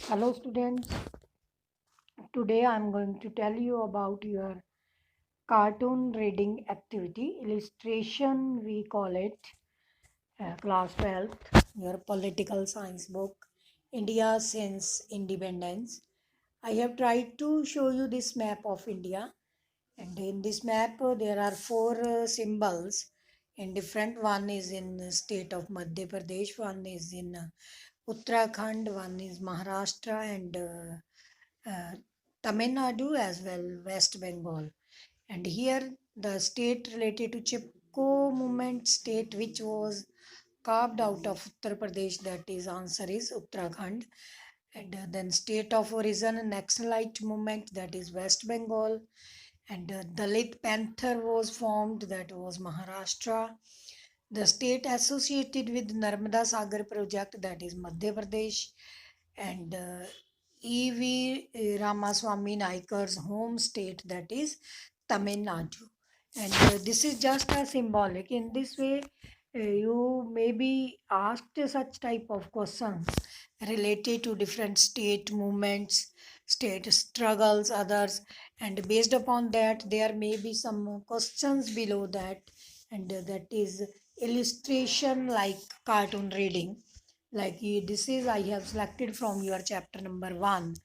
Hello students, today I am going to tell you about your cartoon reading activity, illustration we call it, class 12th, your political science book, India since independence. I have tried to show you this map of India, and in this map there are four symbols in different. One is in the state of Madhya Pradesh, one is in Uttarakhand, one is Maharashtra, and Tamil Nadu as well, West Bengal. And here the state related to Chipko movement state which was carved out of Uttar Pradesh, that is answer is Uttarakhand. And then state of origin Naxalite movement, that is West Bengal. And Dalit Panther was formed, that was Maharashtra. The state associated with Narmada Sagar project, that is Madhya Pradesh. And E.V. Ramaswamy Naikar's home state, that is Tamil Nadu. And this is just a symbolic. In this way, you may be asked such type of questions related to different state movements, state struggles, others, and based upon that, there may be some questions below that, and that is illustration like cartoon reading. Like this is I have selected from your chapter number 1,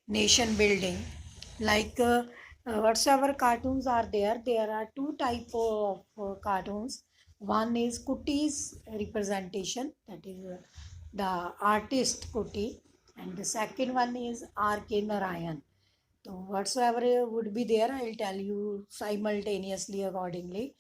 nation building. Like whatsoever cartoons are there are two type of cartoons. One is Kuti's representation, that is the artist Kuti, and the second one is R.K. Narayan. So whatsoever would be there, I'll tell you simultaneously accordingly.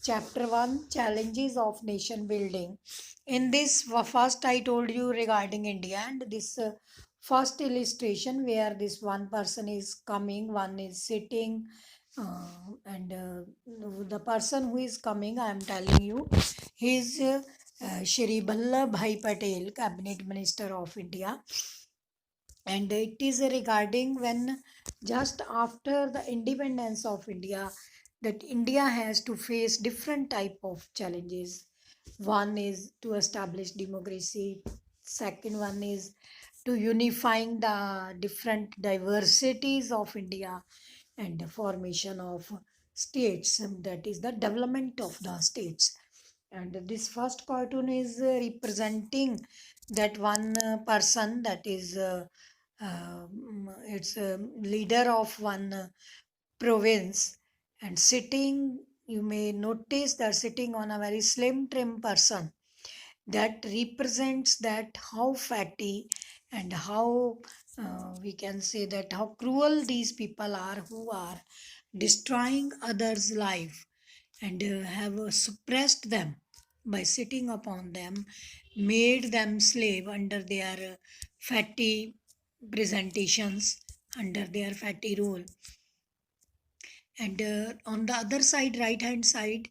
Chapter 1, Challenges of Nation Building. In this first I told you regarding India, and this first illustration where this one person is coming, one is sitting, and the person who is coming, I am telling you, he is Shri Bhai Patel, Cabinet Minister of India. And it is regarding when just after the independence of India, that India has to face different type of challenges. One is to establish democracy, second one is to unifying the different diversities of India, and the formation of states, that is the development of the states. And this first cartoon is representing that one person, that is it's a leader of one province, and sitting, you may notice that sitting on a very slim trim person, that represents that how fatty and how we can say that how cruel these people are who are destroying others life, and have suppressed them by sitting upon them, made them slave under their fatty presentations, under their fatty rule. And on the other side, right hand side,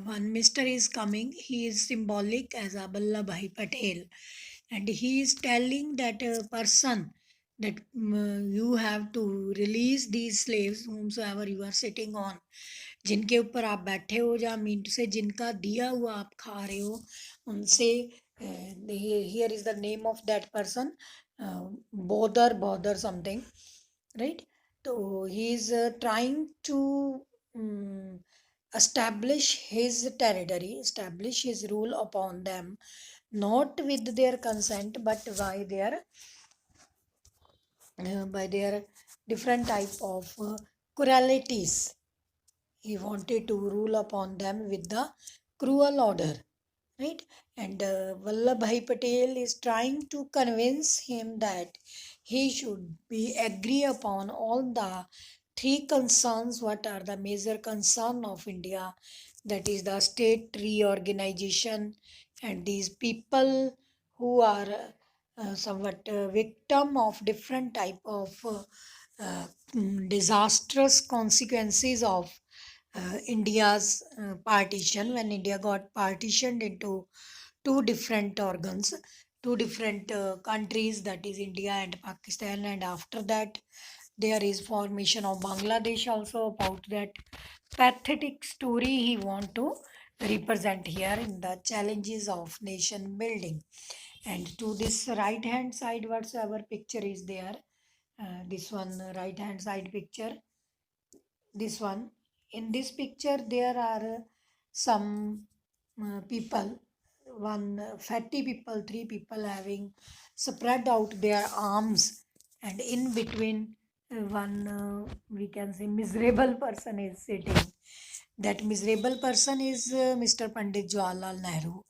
one mister is coming. He is symbolic as Bhai Patel, and he is telling that person that you have to release these slaves whomsoever you are sitting on, जिनके ऊपर आप बैठे हो, या mean से जिनका दिया हुआ आप खा रहे हो, उनसे here is the name of that person, bother something, right? So he is trying to establish his territory, establish his rule upon them, not with their consent, but by their different type of cruelties. He wanted to rule upon them with the cruel order, right? And Vallabhbhai Patel is trying to convince him that he should be agree upon all the three concerns. What are the major concern of India? That is the state reorganization, and these people who are somewhat victim of different type of disastrous consequences of India's partition, when India got partitioned into two different organs, two different countries, that is India and Pakistan, and after that there is formation of Bangladesh also. About that pathetic story he want to represent here in the challenges of nation building. And to this right hand side, whatsoever picture is there, this one right hand side picture, this one, in this picture there are some people, one fatty people, three people having spread out their arms, and in between one we can say miserable person is sitting. That miserable person is Mr. Pandit Jawaharlal Nehru.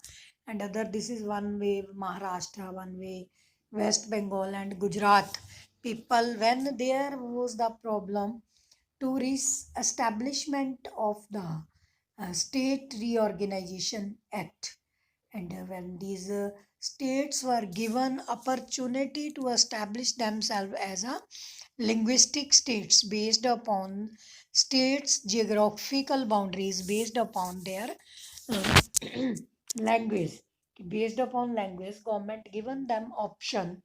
And other, this is one way Maharashtra, one way West Bengal and Gujarat people, when there was the problem to establishment of the State Reorganization Act. And when these states were given opportunity to establish themselves as a linguistic states based upon states geographical boundaries, based upon their uh, language, based upon language, government given them option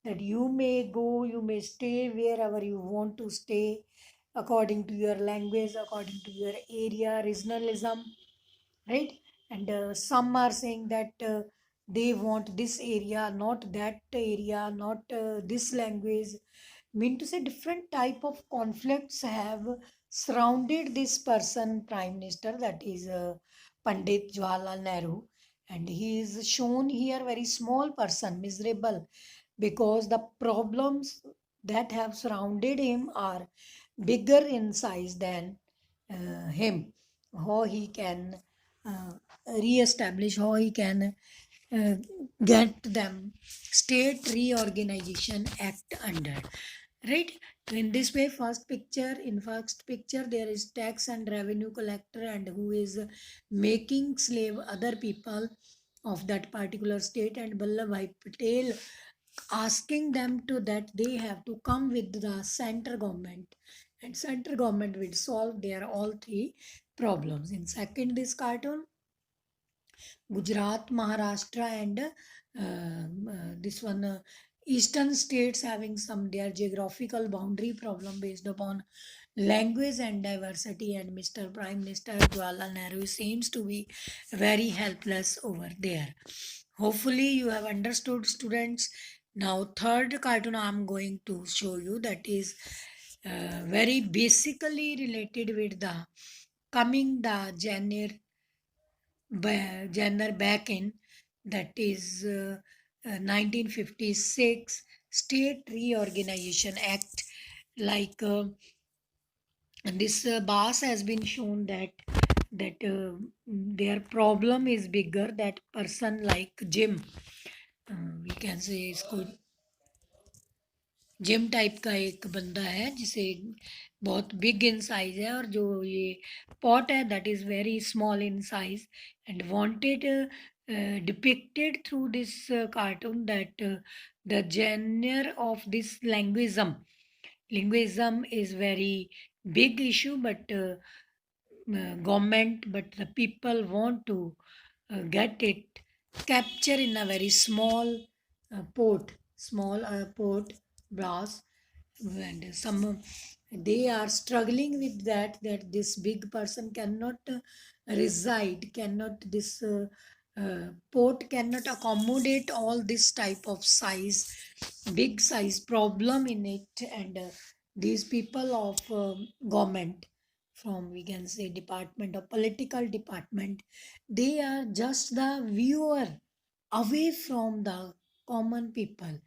that you may go, you may stay wherever you want to stay according to your language, according to your area, regionalism, right? And some are saying that they want this area, not that area, not this language. Mean to say different type of conflicts have surrounded this person, prime minister, that is Pandit Jawaharlal Nehru. And he is shown here very small person, miserable, because the problems that have surrounded him are bigger in size than him. How he can uh, re-establish, how he can uh, get them State Reorganization Act under, right? In this way, first picture there is tax and revenue collector, and who is making slave other people of that particular state, and Vallabhbhai Patel asking them to that they have to come with the center government, and center government will solve their all three problems. In second, this cartoon, Gujarat, Maharashtra, and this one eastern states having some their geographical boundary problem based upon language and diversity, and Mr. Prime Minister Jawaharlal Nehru seems to be very helpless over there. Hopefully you have understood, students. Now third cartoon I am going to show you, that is very basically related with the coming the gender back in, that is 1956 State Reorganization Act. Like and this BAS has been shown that their problem is bigger. That person like Jim, we can say इसको gym type का एक बंदा है जिसे बहुत big in size है, और जो ये पॉट है that is very small in size, and wanted depicted through this cartoon that the genre of this linguism is very big issue, but government, but the people want to get it capture in a very small port brass, and some they are struggling with that this big person cannot reside, cannot this port cannot accommodate all this type of size, big size problem in it. And these people of government, from we can say department or political department, they are just the viewer away from the common people.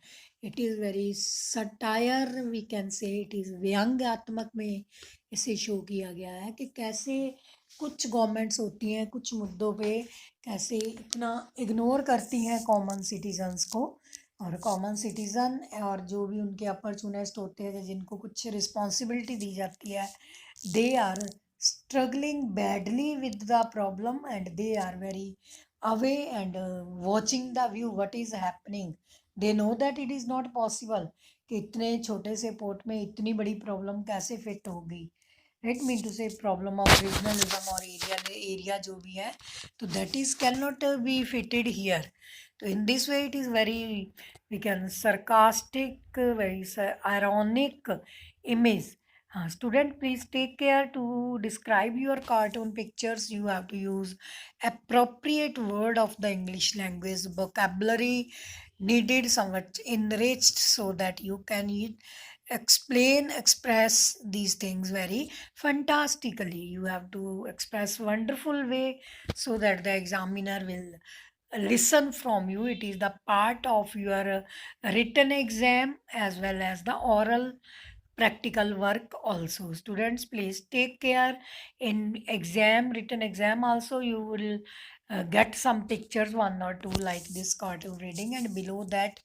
It is very satire, we can say it is व्यंग्यात्मक में इसे show किया गया है कि कैसे कुछ governments होती हैं कुछ मुद्दों पे कैसे इतना इग्नोर करती हैं कॉमन सिटीजन्स को, और कॉमन सिटीज़न और जो भी उनके अपॉर्चुनिस्ट होते हैं जिनको कुछ रिस्पॉन्सिबिलिटी दी जाती है, they are struggling badly with the problem, and they are very away and watching the view what is happening. They know that it is not possible कि इतने छोटे से पोर्ट में इतनी बड़ी प्रॉब्लम कैसे फिट होगी, राइट? मीन टू से प्रॉब्लम ऑफ रीजनलिज्म और एरिया जो भी है, तो that is can not be fitted here. तो in this way it is very we can sarcastic, very ironic image Student, please take care to describe your cartoon pictures. You have to use appropriate word of the English language. Vocabulary needed somewhat enriched so that you can explain, express these things very fantastically. You have to express wonderful way so that the examiner will listen from you. It is the part of your written exam as well as the oral practical work also. Students, please take care. In exam, written exam also, you will get some pictures, one or two, like this cartoon reading, and below that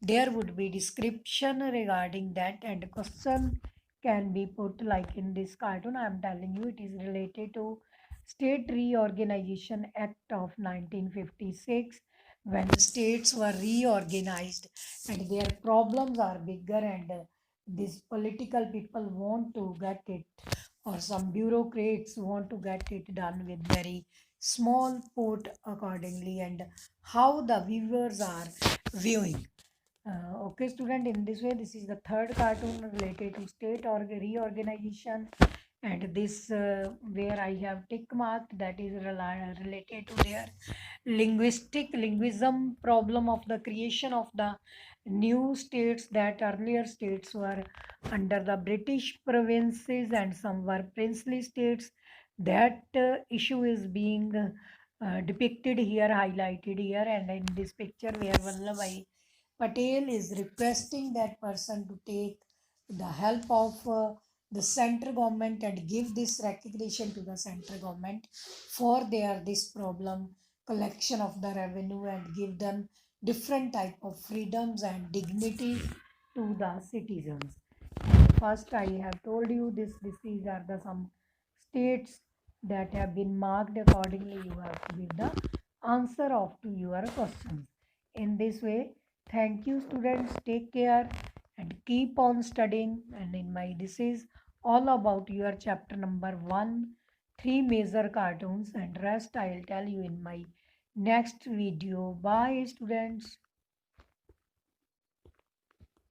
there would be description regarding that, and question can be put like in this cartoon. I am telling you, it is related to State Reorganization Act of 1956, when the states were reorganized and their problems are bigger, and these political people want to get it, or some bureaucrats want to get it done with very small port accordingly, and how the viewers are viewing. Okay, student, in this way, this is the third cartoon related to state or reorganization, and this where I have tick marked, that is related to their linguism problem of the creation of the new states, that earlier states were under the British provinces and some were princely states. That issue is being depicted here, highlighted here, and in this picture where Vallabhbhai Patel is requesting that person to take the help of the central government and give this recognition to the central government for their this problem collection of the revenue, and give them different type of freedoms and dignity to the citizens. First, I have told you this these are the some states that have been marked accordingly. You have to give the answer of to your questions. In this way, thank you, students. Take care and keep on studying. And in my this is all about your chapter number 1, 3 major cartoons, and rest I'll tell you in my next video. Bye, students.